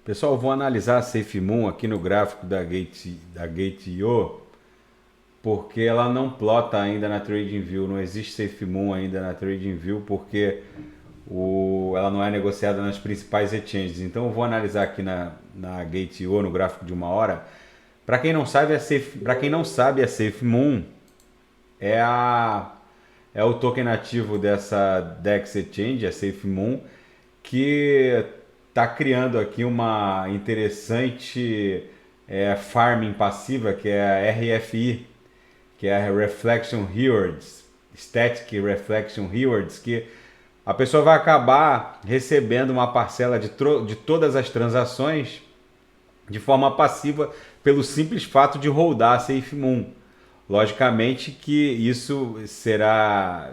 Pessoal, vou analisar a SafeMoon aqui no gráfico da Gate.io, porque ela não plota ainda na TradingView, não existe SafeMoon ainda na TradingView, porque ela não é negociada nas principais exchanges. Então eu vou analisar aqui na Gate.io, no gráfico de uma hora. Para quem não sabe, a SafeMoon é, é o token nativo dessa DEX Exchange, a SafeMoon, que está criando aqui uma interessante farming passiva, que é a RFI, que é a Reflection Rewards, Static Reflection Rewards, que a pessoa vai acabar recebendo uma parcela de todas as transações de forma passiva pelo simples fato de holdar a SafeMoon. Logicamente que isso será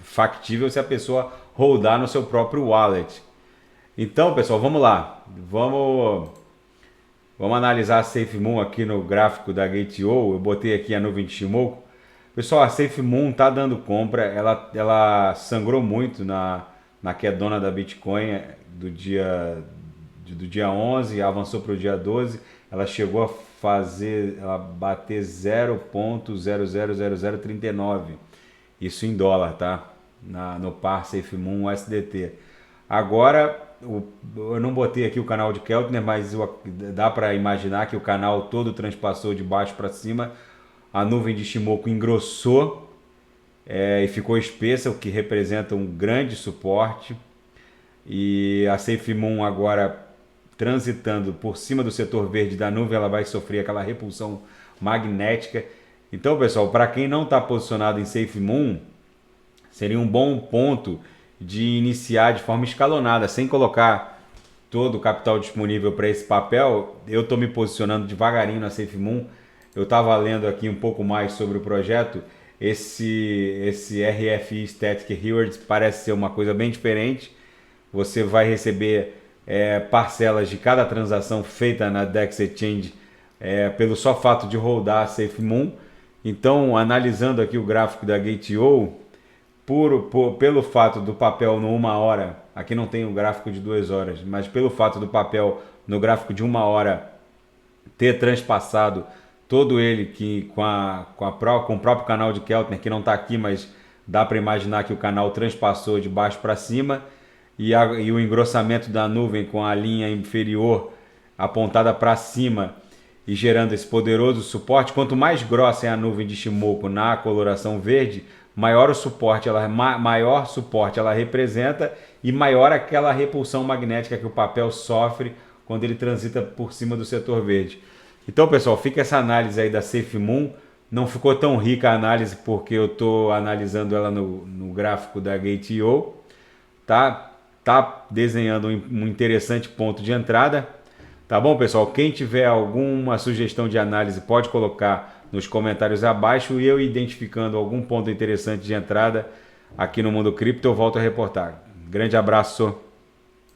factível se a pessoa holdar no seu próprio wallet. Então, pessoal, vamos lá. Vamos analisar a SafeMoon aqui no gráfico da Gate.io. Eu botei aqui a nuvem de Shimoku. Pessoal, a SafeMoon está dando compra. Ela sangrou muito na quedona da Bitcoin do dia 11, avançou para o dia 12. Ela chegou a bater 0,000039. Isso em dólar, tá? No par SafeMoon USDT. Agora, eu não botei aqui o canal de Keltner, mas dá para imaginar que o canal todo transpassou de baixo para cima. A nuvem de Shimoku engrossou e ficou espessa, o que representa um grande suporte. E a SafeMoon agora transitando por cima do setor verde da nuvem, ela vai sofrer aquela repulsão magnética. Então, pessoal, para quem não está posicionado em SafeMoon, seria um bom ponto de iniciar de forma escalonada, sem colocar todo o capital disponível para esse papel. Eu estou me posicionando devagarinho na SafeMoon. Eu estava lendo aqui um pouco mais sobre o projeto. Esse RFI Static Rewards parece ser uma coisa bem diferente. Você vai receber parcelas de cada transação feita na DEX Exchange pelo só fato de holdar a SafeMoon. Então, analisando aqui o gráfico da Gate.io, pelo fato do papel no 1 hora, aqui não tem o gráfico de 2 horas, mas pelo fato do papel no gráfico de 1 hora ter transpassado todo ele com o próprio canal de Keltner, que não está aqui, mas dá para imaginar que o canal transpassou de baixo para cima, e o engrossamento da nuvem com a linha inferior apontada para cima e gerando esse poderoso suporte. Quanto mais grossa é a nuvem de Shimoku na coloração verde, maior suporte ela representa e maior aquela repulsão magnética que o papel sofre quando ele transita por cima do setor verde. Então, pessoal, fica essa análise aí da SafeMoon. Não ficou tão rica a análise porque eu estou analisando ela no gráfico da Gate.io. Tá desenhando um interessante ponto de entrada. Tá bom, pessoal? Quem tiver alguma sugestão de análise pode colocar nos comentários abaixo, e eu identificando algum ponto interessante de entrada aqui no Mundo Cripto, eu volto a reportar. Grande abraço.